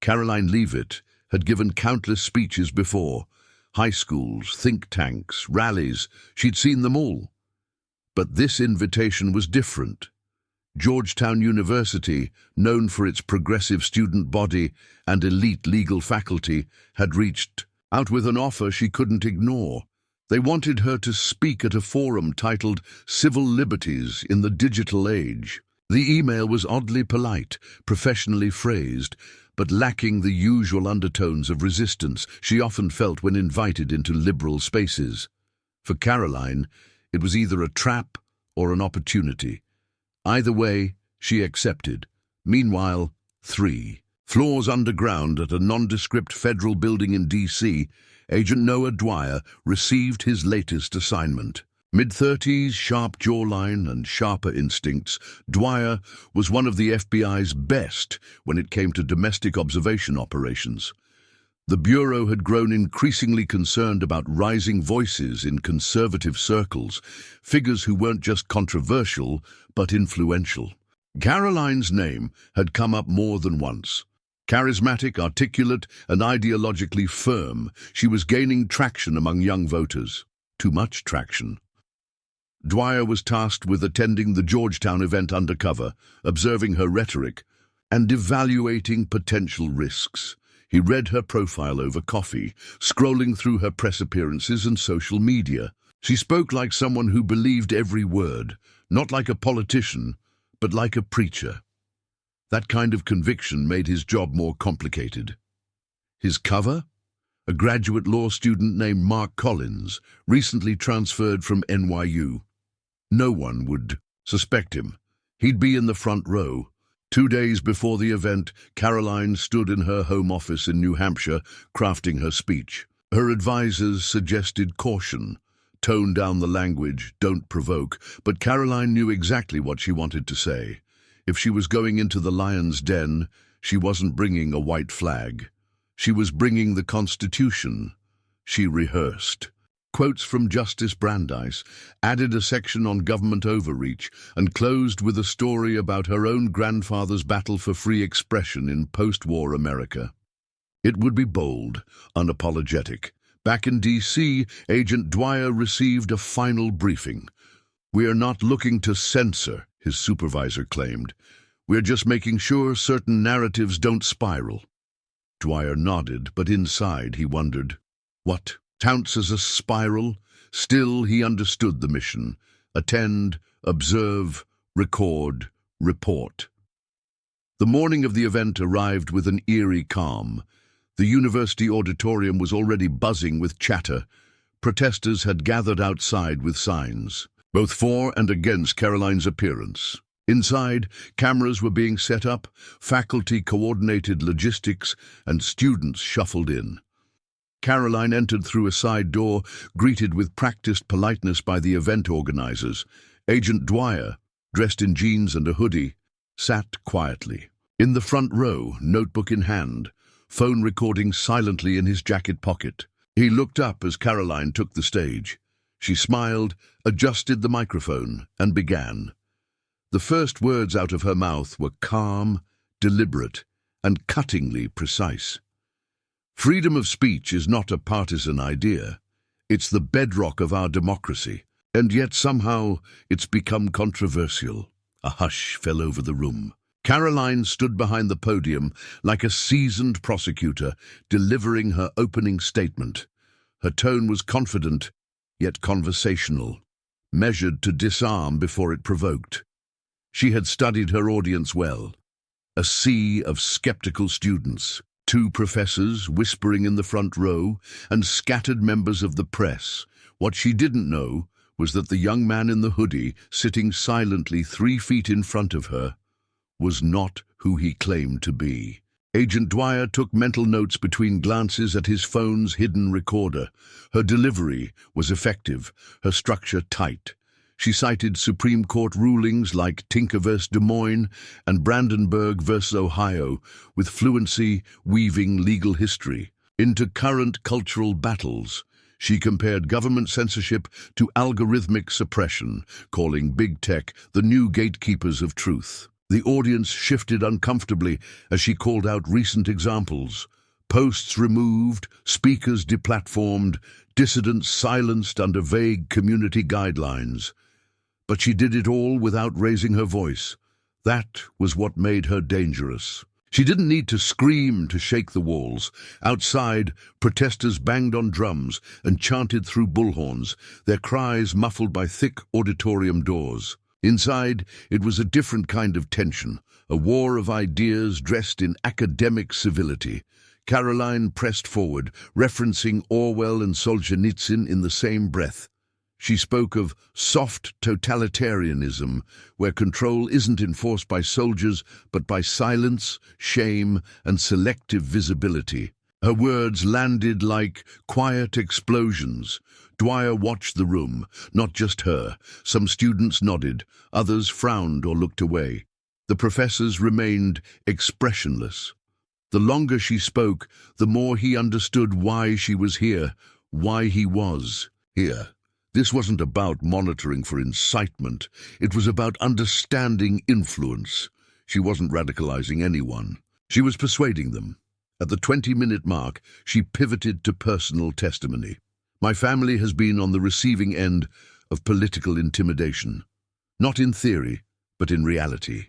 Karoline Leavitt had given countless speeches before, high schools, think tanks, rallies. She'd seen them all. But this invitation was different. Georgetown University, known for its progressive student body and elite legal faculty, had reached out with an offer she couldn't ignore. They wanted her to speak at a forum titled Civil Liberties in the Digital Age. The email was oddly polite, professionally phrased, but lacking the usual undertones of resistance she often felt when invited into liberal spaces. For Karoline, it was either a trap or an opportunity. Either way, she accepted. Meanwhile, 3 floors underground at a nondescript federal building in D.C., Agent Noah Dwyer received his latest assignment. Mid-30s, sharp jawline and sharper instincts, Dwyer was one of the FBI's best when it came to domestic observation operations. The Bureau had grown increasingly concerned about rising voices in conservative circles, figures who weren't just controversial, but influential. Karoline's name had come up more than once. Charismatic, articulate, and ideologically firm, she was gaining traction among young voters. Too much traction. Dwyer was tasked with attending the Georgetown event undercover, observing her rhetoric, and evaluating potential risks. He read her profile over coffee, scrolling through her press appearances and social media. She spoke like someone who believed every word, not like a politician, but like a preacher. That kind of conviction made his job more complicated. His cover? A graduate law student named Mark Collins, recently transferred from NYU. No one would suspect him. He'd be in the front row. 2 days before the event, Karoline stood in her home office in New Hampshire, crafting her speech. Her advisors suggested caution. Tone down the language, don't provoke, but Karoline knew exactly what she wanted to say. If she was going into the lion's den, she wasn't bringing a white flag. She was bringing the Constitution. She rehearsed. Quotes from Justice Brandeis, added a section on government overreach, and closed with a story about her own grandfather's battle for free expression in post-war America. It would be bold, unapologetic. Back in D.C., Agent Dwyer received a final briefing. "We are not looking to censor," his supervisor claimed. "We're just making sure certain narratives don't spiral." Dwyer nodded, but inside he wondered, what counts as a spiral? Still, he understood the mission. Attend, observe, record, report. The morning of the event arrived with an eerie calm. The university auditorium was already buzzing with chatter. Protesters had gathered outside with signs, both for and against Karoline's appearance. Inside, cameras were being set up, faculty coordinated logistics, and students shuffled in. Karoline entered through a side door, greeted with practiced politeness by the event organizers. Agent Dwyer, dressed in jeans and a hoodie, sat quietly. In the front row, notebook in hand, phone recording silently in his jacket pocket. He looked up as Karoline took the stage. She smiled, adjusted the microphone, and began. The first words out of her mouth were calm, deliberate, and cuttingly precise. Freedom of speech is not a partisan idea. It's the bedrock of our democracy, and yet somehow it's become controversial. A hush fell over the room. Karoline stood behind the podium like a seasoned prosecutor, delivering her opening statement. Her tone was confident, yet conversational, measured to disarm before it provoked. She had studied her audience well. A sea of skeptical students, 2 professors whispering in the front row, and scattered members of the press. What she didn't know was that the young man in the hoodie, sitting silently 3 feet in front of her, was not who he claimed to be. Agent Dwyer took mental notes between glances at his phone's hidden recorder. Her delivery was effective, her structure tight. She cited Supreme Court rulings like Tinker v. Des Moines and Brandenburg v. Ohio, with fluency weaving legal history into current cultural battles. She compared government censorship to algorithmic suppression, calling big tech the new gatekeepers of truth. The audience shifted uncomfortably as she called out recent examples. Posts removed, speakers deplatformed, dissidents silenced under vague community guidelines. But she did it all without raising her voice. That was what made her dangerous. She didn't need to scream to shake the walls. Outside, protesters banged on drums and chanted through bullhorns, their cries muffled by thick auditorium doors. Inside, it was a different kind of tension, a war of ideas dressed in academic civility. Karoline pressed forward, referencing Orwell and Solzhenitsyn in the same breath. She spoke of soft totalitarianism, where control isn't enforced by soldiers, but by silence, shame, and selective visibility. Her words landed like quiet explosions. Dwyer watched the room, not just her. Some students nodded, others frowned or looked away. The professors remained expressionless. The longer she spoke, the more he understood why she was here, why he was here. This wasn't about monitoring for incitement. It was about understanding influence. She wasn't radicalizing anyone. She was persuading them. At the 20-minute mark, she pivoted to personal testimony. My family has been on the receiving end of political intimidation. Not in theory, but in reality.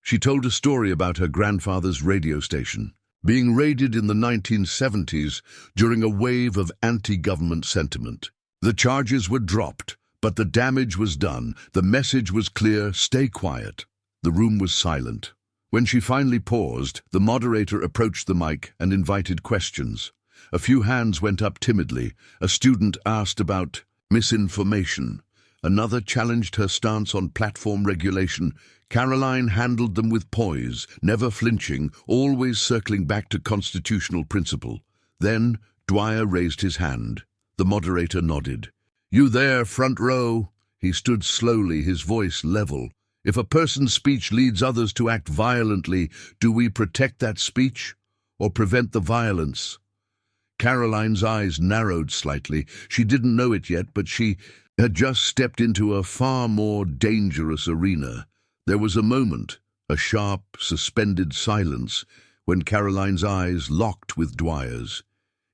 She told a story about her grandfather's radio station, being raided in the 1970s during a wave of anti-government sentiment. The charges were dropped, but the damage was done. The message was clear: stay quiet. The room was silent. When she finally paused, the moderator approached the mic and invited questions. A few hands went up timidly. A student asked about misinformation. Another challenged her stance on platform regulation. Karoline handled them with poise, never flinching, always circling back to constitutional principle. Then Dwyer raised his hand. The moderator nodded. "You there, front row?" He stood slowly, his voice level. "If a person's speech leads others to act violently, do we protect that speech or prevent the violence?" Karoline's eyes narrowed slightly. She didn't know it yet, but she had just stepped into a far more dangerous arena. There was a moment, a sharp, suspended silence, when Karoline's eyes locked with Dwyer's.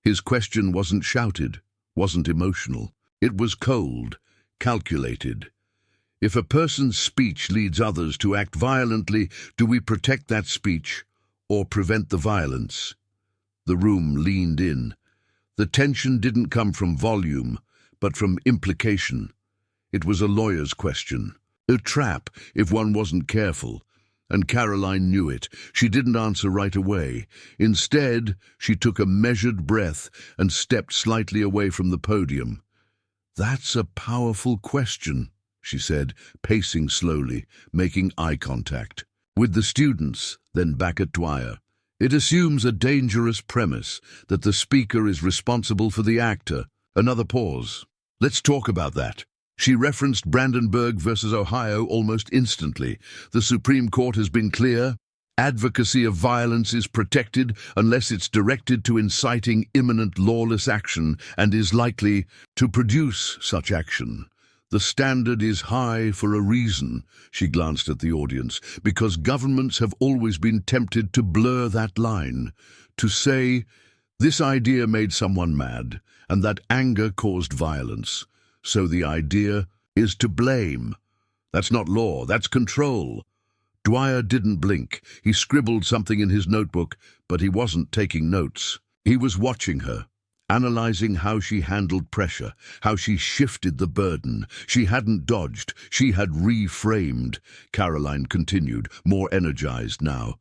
His question wasn't shouted, wasn't emotional. It was cold, calculated. If a person's speech leads others to act violently, do we protect that speech or prevent the violence? The room leaned in. The tension didn't come from volume, but from implication. It was a lawyer's question, a trap if one wasn't careful, and Karoline knew it. She didn't answer right away. Instead, she took a measured breath and stepped slightly away from the podium. "That's a powerful question," she said, pacing slowly, making eye contact. With the students, then back at Dwyer. "It assumes a dangerous premise, that the speaker is responsible for the actor." Another pause. "Let's talk about that." She referenced Brandenburg versus Ohio almost instantly. The Supreme Court has been clear. Advocacy of violence is protected unless it's directed to inciting imminent lawless action and is likely to produce such action. The standard is high for a reason, she glanced at the audience, because governments have always been tempted to blur that line, to say, this idea made someone mad, and that anger caused violence. So the idea is to blame. That's not law, that's control. Dwyer didn't blink. He scribbled something in his notebook, but he wasn't taking notes. He was watching her, analyzing how she handled pressure, how she shifted the burden. She hadn't dodged, she had reframed. Karoline continued, more energized now.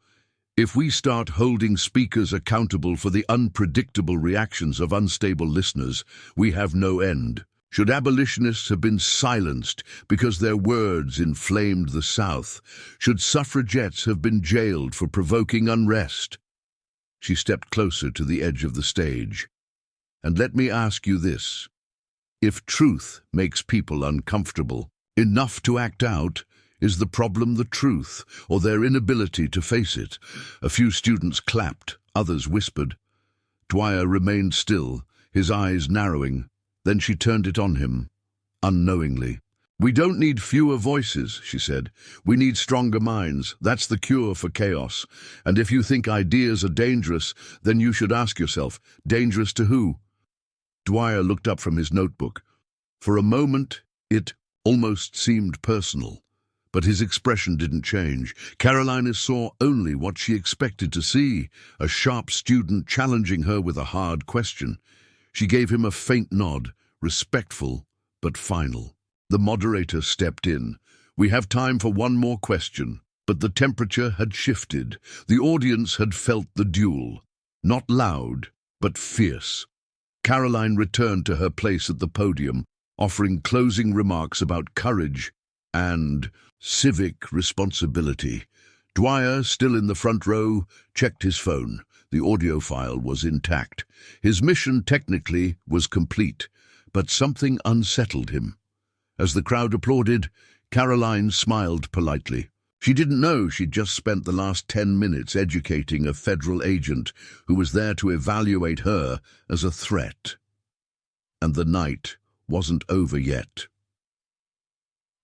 If we start holding speakers accountable for the unpredictable reactions of unstable listeners, we have no end. Should abolitionists have been silenced because their words inflamed the South? Should suffragettes have been jailed for provoking unrest? She stepped closer to the edge of the stage. And let me ask you this. If truth makes people uncomfortable enough to act out, is the problem the truth or their inability to face it? A few students clapped, others whispered. Dwyer remained still, his eyes narrowing. Then she turned it on him, unknowingly. "We don't need fewer voices," she said. "We need stronger minds. That's the cure for chaos. And if you think ideas are dangerous, then you should ask yourself, dangerous to who?" Dwyer looked up from his notebook. For a moment, it almost seemed personal. But his expression didn't change. Karoline saw only what she expected to see, a sharp student challenging her with a hard question. She gave him a faint nod, respectful but final. The moderator stepped in. "We have time for one more question." But the temperature had shifted. The audience had felt the duel. Not loud, but fierce. Karoline returned to her place at the podium, offering closing remarks about courage and civic responsibility. Dwyer, still in the front row, checked his phone. The audio file was intact. His mission technically was complete, but something unsettled him. As the crowd applauded, Karoline smiled politely. She didn't know she'd just spent the last 10 minutes educating a federal agent who was there to evaluate her as a threat. And the night wasn't over yet.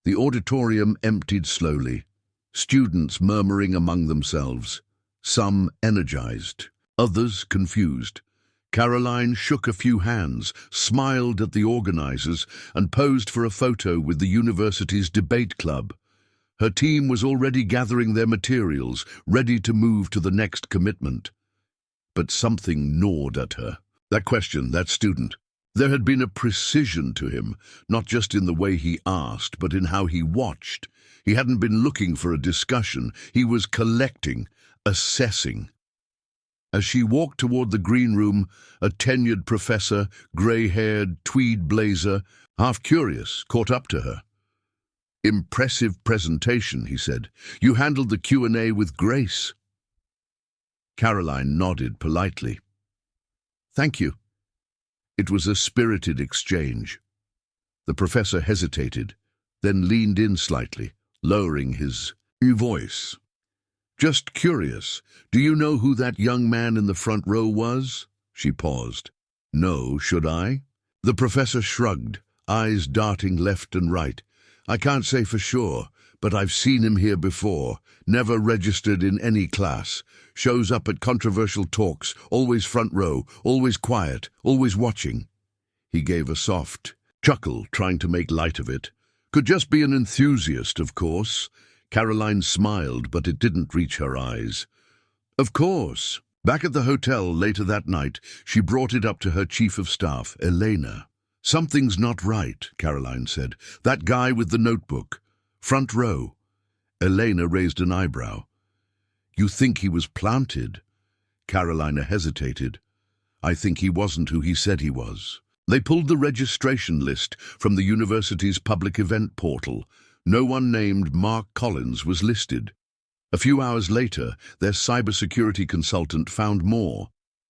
The auditorium emptied slowly, students murmuring among themselves, some energized, others confused. Karoline shook a few hands, smiled at the organizers, and posed for a photo with the university's debate club. Her team was already gathering their materials, ready to move to the next commitment. But something gnawed at her. That question, that student. There had been a precision to him, not just in the way he asked, but in how he watched. He hadn't been looking for a discussion. He was collecting, assessing. As she walked toward the green room, a tenured professor, grey-haired, tweed blazer, half curious, caught up to her. "Impressive presentation," he said. "You handled the Q&A with grace." Karoline nodded politely. "Thank you." It was a spirited exchange. The professor hesitated, then leaned in slightly, lowering his voice. "Just curious, do you know who that young man in the front row was?" She paused. "No, should I?" The professor shrugged, eyes darting left and right. "I can't say for sure, but I've seen him here before. Never registered in any class. Shows up at controversial talks, always front row, always quiet, always watching." He gave a soft chuckle, trying to make light of it. "Could just be an enthusiast, of course." Karoline smiled, but it didn't reach her eyes. "Of course." Back at the hotel later that night, she brought it up to her chief of staff, Elena. "Something's not right," Karoline said. "That guy with the notebook. Front row." Elena raised an eyebrow. "You think he was planted?" Karoline hesitated. "I think he wasn't who he said he was." They pulled the registration list from the university's public event portal. No one named Mark Collins was listed. A few hours later, their cybersecurity consultant found more.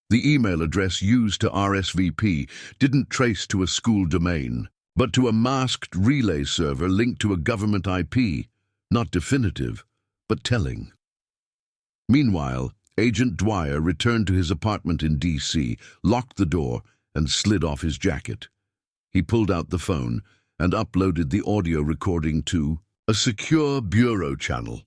The email address used to RSVP didn't trace to a school domain, but to a masked relay server linked to a government IP. Not definitive, but telling. Meanwhile, Agent Dwyer returned to his apartment in D.C., locked the door, and slid off his jacket. He pulled out the phone and uploaded the audio recording to a secure bureau channel.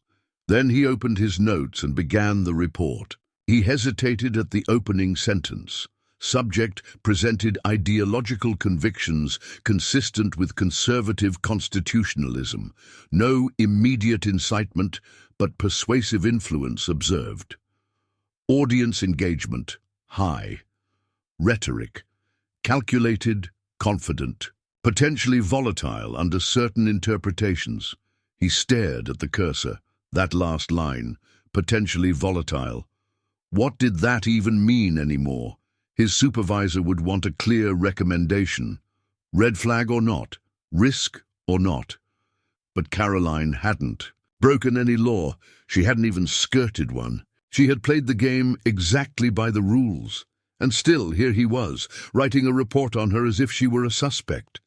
Then he opened his notes and began the report. He hesitated at the opening sentence. Subject presented ideological convictions consistent with conservative constitutionalism. No immediate incitement, but persuasive influence observed. Audience engagement, high. Rhetoric, calculated, confident. Potentially volatile under certain interpretations. He stared at the cursor. That last line, potentially volatile. What did that even mean anymore? His supervisor would want a clear recommendation. Red flag or not, risk or not. But Karoline hadn't broken any law. She hadn't even skirted one. She had played the game exactly by the rules. And still, here he was, writing a report on her as if she were a suspect.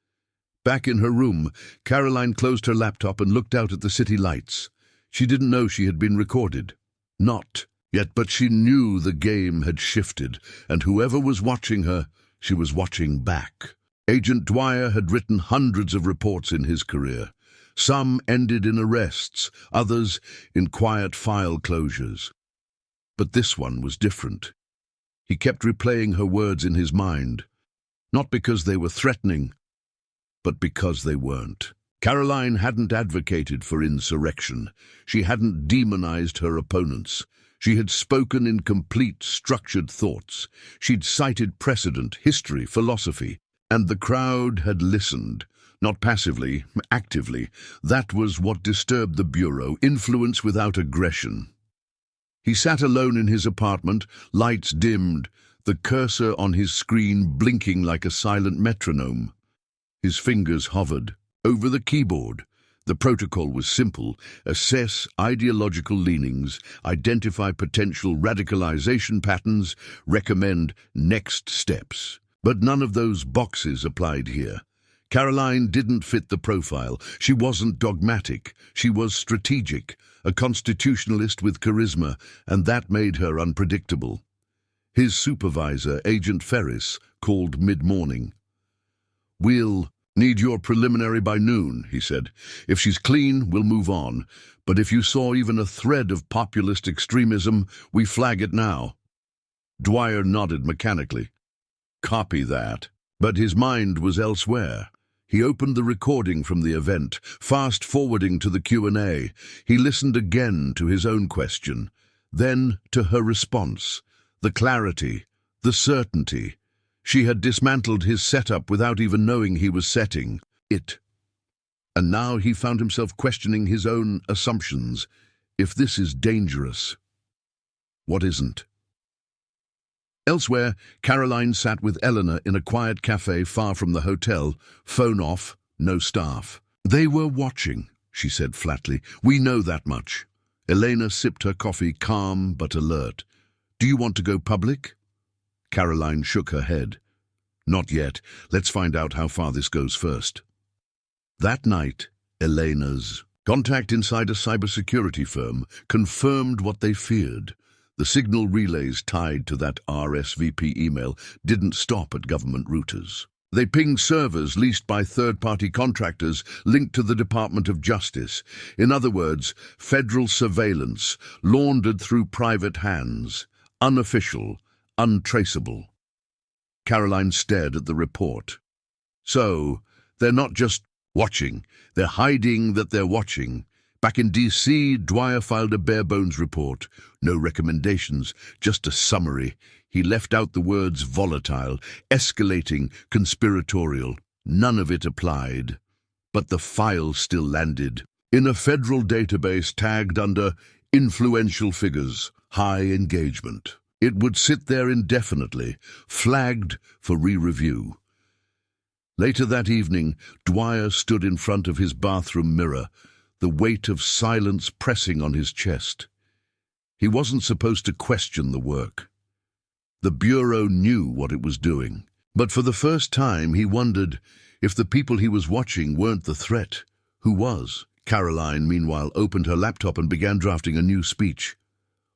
Back in her room, Karoline closed her laptop and looked out at the city lights. She didn't know she had been recorded. Not yet, but she knew the game had shifted, and whoever was watching her, she was watching back. Agent Dwyer had written hundreds of reports in his career. Some ended in arrests, others in quiet file closures. But this one was different. He kept replaying her words in his mind, not because they were threatening, but because they weren't. Karoline hadn't advocated for insurrection. She hadn't demonized her opponents. She had spoken in complete, structured thoughts. She'd cited precedent, history, philosophy, and the crowd had listened. Not passively, actively. That was what disturbed the Bureau, influence without aggression. He sat alone in his apartment, lights dimmed, the cursor on his screen blinking like a silent metronome. His fingers hovered over the keyboard. The protocol was simple: assess ideological leanings, identify potential radicalization patterns, recommend next steps. But none of those boxes applied here. Karoline didn't fit the profile. She wasn't dogmatic. She was strategic, a constitutionalist with charisma, and that made her unpredictable. His supervisor, Agent Ferris, called mid-morning. "We'll need your preliminary by noon," he said. "If she's clean, we'll move on. But if you saw even a thread of populist extremism, we flag it now." Dwyer nodded mechanically. "Copy that." But his mind was elsewhere. He opened the recording from the event, fast-forwarding to the Q&A. He listened again to his own question, then to her response. The clarity, the certainty. She had dismantled his setup without even knowing he was setting it. And now he found himself questioning his own assumptions. If this is dangerous, what isn't? Elsewhere, Karoline sat with Eleanor in a quiet cafe far from the hotel, phone off, no staff. "They were watching," she said flatly. "We know that much." Elena sipped her coffee, calm but alert. "Do you want to go public?" Karoline shook her head. "Not yet. Let's find out how far this goes first." That night, Elena's contact inside a cybersecurity firm confirmed what they feared. The signal relays tied to that RSVP email didn't stop at government routers. They pinged servers leased by third-party contractors linked to the Department of Justice. In other words, federal surveillance laundered through private hands, unofficial, untraceable. Karoline stared at the report. So, they're not just watching, they're hiding that they're watching. Back in D.C., Dwyer filed a bare-bones report. No recommendations, just a summary. He left out the words volatile, escalating, conspiratorial. None of it applied. But the file still landed in a federal database tagged under influential figures, high engagement. It would sit there indefinitely, flagged for re-review. Later that evening, Dwyer stood in front of his bathroom mirror, the weight of silence pressing on his chest. He wasn't supposed to question the work. The Bureau knew what it was doing. But for the first time, he wondered if the people he was watching weren't the threat. Who was? Karoline, meanwhile, opened her laptop and began drafting a new speech.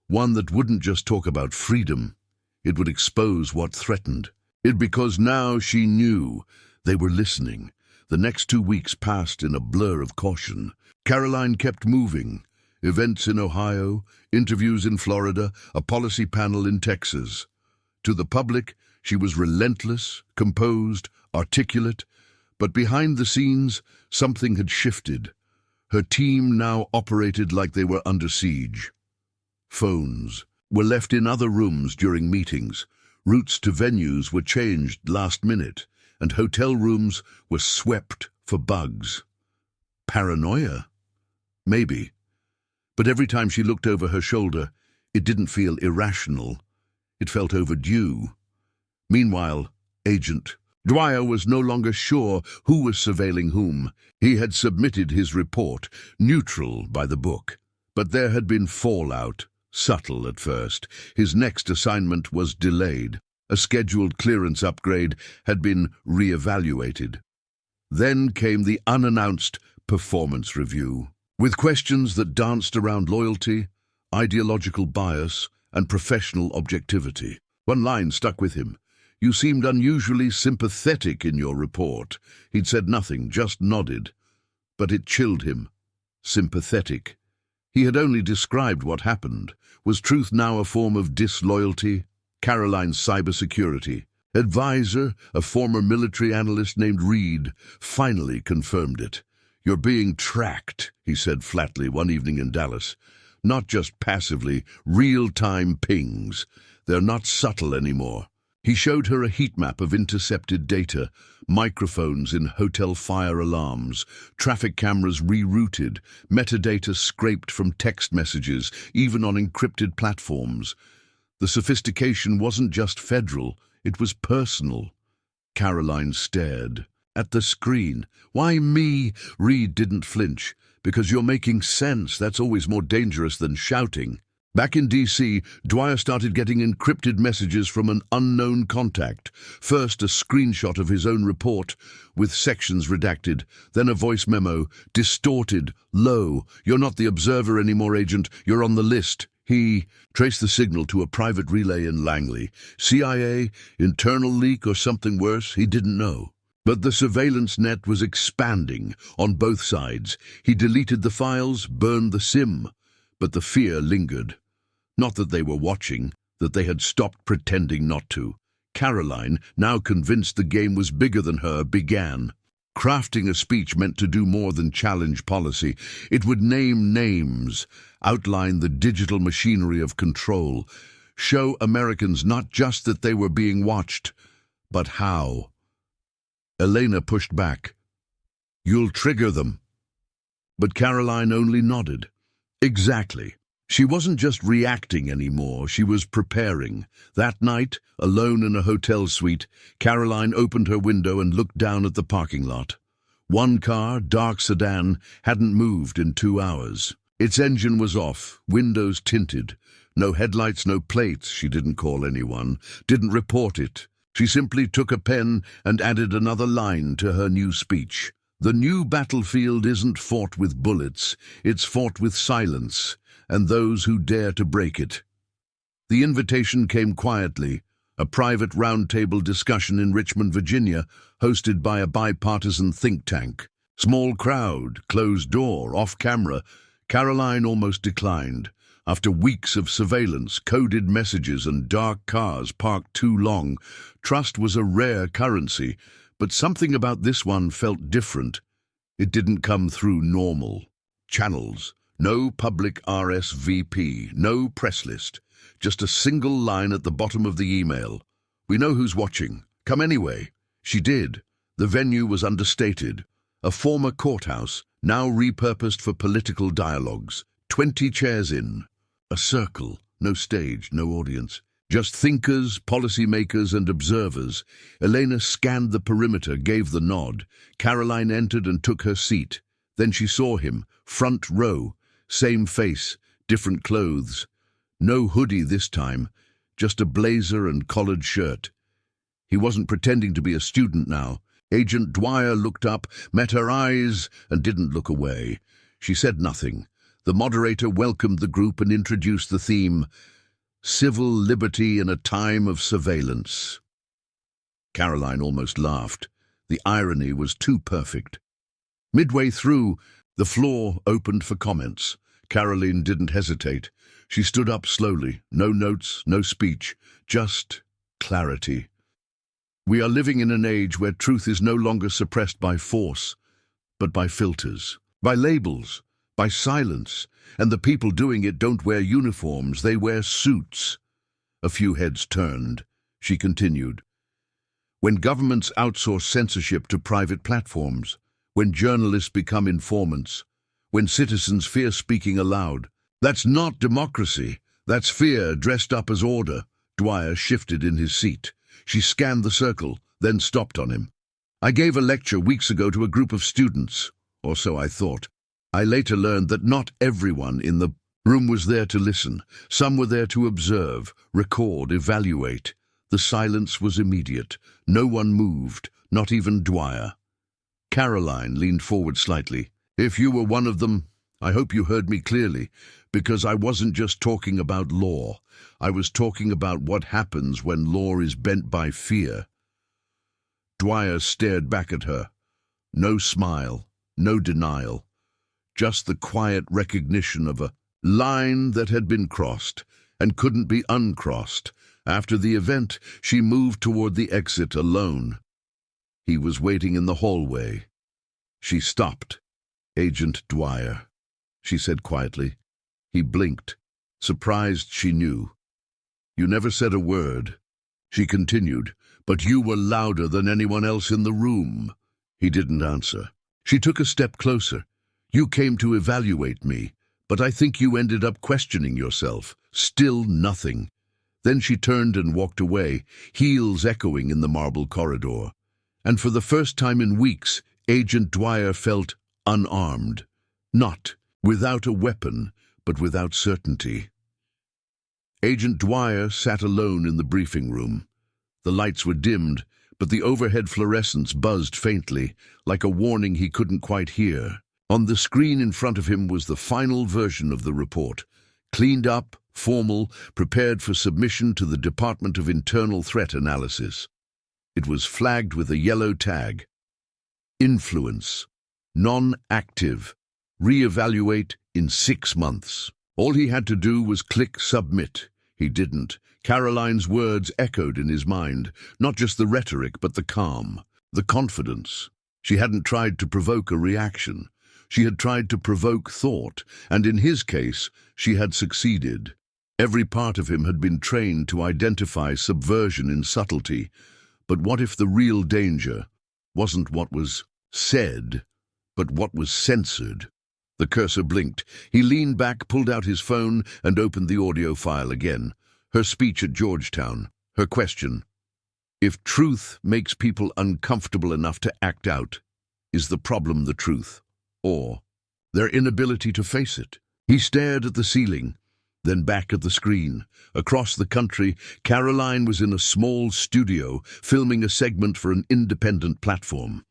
One that wouldn't just talk about freedom. It would expose what threatened. Because now she knew they were listening. The next 2 weeks passed in a blur of caution. Karoline kept moving. Events in Ohio, interviews in Florida, a policy panel in Texas. To the public, she was relentless, composed, articulate, but behind the scenes, something had shifted. Her team now operated like they were under siege. Phones were left in other rooms during meetings. Routes to venues were changed last minute, and hotel rooms were swept for bugs. Paranoia? Maybe. But every time she looked over her shoulder, it didn't feel irrational. It felt overdue. Meanwhile, Agent Dwyer was no longer sure who was surveilling whom. He had submitted his report, neutral by the book. But there had been fallout, subtle at first. His next assignment was delayed. A scheduled clearance upgrade had been re-evaluated. Then came the unannounced performance review, with questions that danced around loyalty, ideological bias, and professional objectivity. One line stuck with him. "You seemed unusually sympathetic in your report." He'd said nothing, just nodded. But it chilled him. Sympathetic. He had only described what happened. Was truth now a form of disloyalty? Karoline's cybersecurity advisor, a former military analyst named Reed, finally confirmed it. "You're being tracked," he said flatly one evening in Dallas. "Not just passively, real-time pings. They're not subtle anymore." He showed her a heat map of intercepted data, microphones in hotel fire alarms, traffic cameras rerouted, metadata scraped from text messages, even on encrypted platforms. The sophistication wasn't just federal, it was personal. Karoline stared at the screen. "Why me?" Reed didn't flinch. "Because you're making sense. That's always more dangerous than shouting." Back in D.C., Dwyer started getting encrypted messages from an unknown contact. First, a screenshot of his own report, with sections redacted. Then a voice memo, distorted, low. "You're not the observer anymore, Agent. You're on the list." He traced the signal to a private relay in Langley. CIA, internal leak, or something worse, he didn't know. But the surveillance net was expanding on both sides. He deleted the files, burned the SIM. But the fear lingered. Not that they were watching, that they had stopped pretending not to. Karoline, now convinced the game was bigger than her, began. Crafting a speech meant to do more than challenge policy. It would name names, outline the digital machinery of control, show Americans not just that they were being watched, but how. Elena pushed back. "You'll trigger them." But Karoline only nodded. Exactly. She wasn't just reacting anymore, she was preparing. That night, alone in a hotel suite, Karoline opened her window and looked down at the parking lot. One car, dark sedan, hadn't moved in 2 hours. Its engine was off, windows tinted. No headlights, no plates. She didn't call anyone, didn't report it. She simply took a pen and added another line to her new speech. "The new battlefield isn't fought with bullets, it's fought with silence, and those who dare to break it." The invitation came quietly, a private roundtable discussion in Richmond, Virginia, hosted by a bipartisan think tank. Small crowd, closed door, off camera. Karoline almost declined. After weeks of surveillance, coded messages, and dark cars parked too long, trust was a rare currency. But something about this one felt different. It didn't come through normal channels. No public RSVP, no press list. Just a single line at the bottom of the email. "We know who's watching. Come anyway." She did. The venue was understated. A former courthouse, now repurposed for political dialogues. 20 chairs in. A circle. No stage, no audience. Just thinkers, policymakers, and observers. Elena scanned the perimeter, gave the nod. Karoline entered and took her seat. Then she saw him, front row. Same face, different clothes. No hoodie this time, just a blazer and collared shirt. He wasn't pretending to be a student now. Agent Dwyer looked up, met her eyes, and didn't look away. She said nothing. The moderator welcomed the group and introduced the theme, "Civil Liberty in a Time of Surveillance." Karoline almost laughed. The irony was too perfect. Midway through, the floor opened for comments. Karoline didn't hesitate. She stood up slowly. No notes, no speech, just clarity. "We are living in an age where truth is no longer suppressed by force, but by filters, by labels, by silence, and the people doing it don't wear uniforms, they wear suits." A few heads turned. She continued. "When governments outsource censorship to private platforms, when journalists become informants, when citizens fear speaking aloud, that's not democracy, that's fear dressed up as order." Dwyer shifted in his seat. She scanned the circle, then stopped on him. "I gave a lecture weeks ago to a group of students, or so I thought. I later learned that not everyone in the room was there to listen. Some were there to observe, record, evaluate. The silence was immediate. No one moved, not even Dwyer." Karoline leaned forward slightly. "If you were one of them, I hope you heard me clearly, because I wasn't just talking about law. I was talking about what happens when law is bent by fear." Dwyer stared back at her. No smile, no denial, just the quiet recognition of a line that had been crossed and couldn't be uncrossed. After the event, she moved toward the exit alone. He was waiting in the hallway. She stopped. "Agent Dwyer," she said quietly. He blinked, surprised she knew. "You never said a word," she continued, "but you were louder than anyone else in the room." He didn't answer. She took a step closer. "You came to evaluate me, but I think you ended up questioning yourself. Still nothing." Then she turned and walked away, heels echoing in the marble corridor. And for the first time in weeks, Agent Dwyer felt unarmed. Not without a weapon, but without certainty. Agent Dwyer sat alone in the briefing room. The lights were dimmed, but the overhead fluorescence buzzed faintly, like a warning he couldn't quite hear. On the screen in front of him was the final version of the report, cleaned up, formal, prepared for submission to the Department of Internal Threat Analysis. It was flagged with a yellow tag. Influence. Non-active. Re-evaluate in 6 months. All he had to do was click submit. He didn't. Karoline's words echoed in his mind, not just the rhetoric, but the calm, the confidence. She hadn't tried to provoke a reaction. She had tried to provoke thought, and in his case, she had succeeded. Every part of him had been trained to identify subversion in subtlety. But what if the real danger wasn't what was said, but what was censored? The cursor blinked. He leaned back, pulled out his phone, and opened the audio file again. Her speech at Georgetown. Her question. If truth makes people uncomfortable enough to act out, is the problem the truth, or their inability to face it? He stared at the ceiling, then back at the screen. Across the country, Karoline was in a small studio, filming a segment for an independent platform.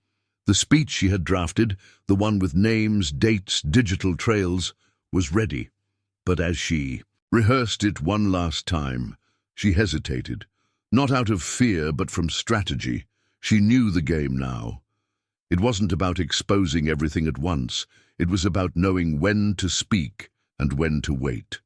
The speech she had drafted, the one with names, dates, digital trails, was ready. But as she rehearsed it one last time, she hesitated. Not out of fear, but from strategy. She knew the game now. It wasn't about exposing everything at once. It was about knowing when to speak and when to wait.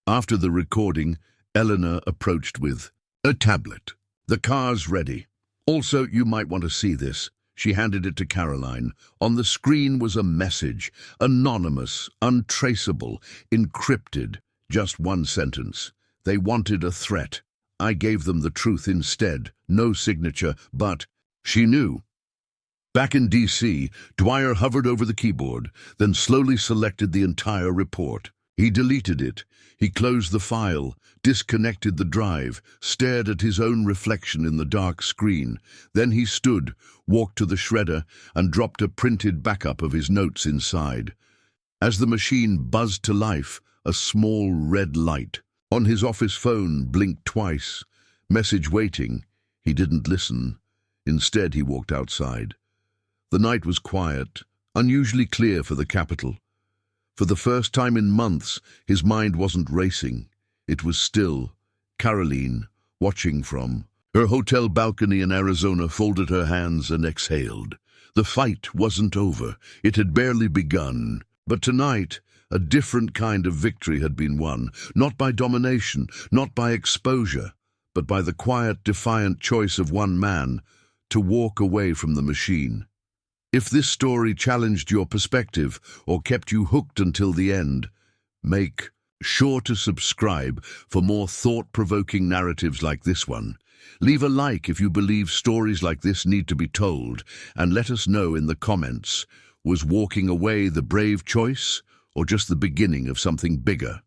After the recording, Eleanor approached with a tablet. "The car's ready. Also, you might want to see this." She handed it to Karoline. On the screen was a message, anonymous, untraceable, encrypted. Just one sentence. "They wanted a threat. I gave them the truth instead. No signature, but..." She knew. Back in D.C., Dwyer hovered over the keyboard, then slowly selected the entire report. He deleted it. He closed the file, disconnected the drive, stared at his own reflection in the dark screen. Then he stood, walked to the shredder, and dropped a printed backup of his notes inside. As the machine buzzed to life, a small red light on his office phone blinked twice. Message waiting. He didn't listen. Instead, he walked outside. The night was quiet, unusually clear for the capital. For the first time in months, his mind wasn't racing. It was still. Karoline, watching from her hotel balcony in Arizona, folded her hands and exhaled. The fight wasn't over. It had barely begun. But tonight, a different kind of victory had been won, not by domination, not by exposure, but by the quiet, defiant choice of one man to walk away from the machine. If this story challenged your perspective or kept you hooked until the end, make sure to subscribe for more thought-provoking narratives like this one. Leave a like if you believe stories like this need to be told, and let us know in the comments, was walking away the brave choice or just the beginning of something bigger?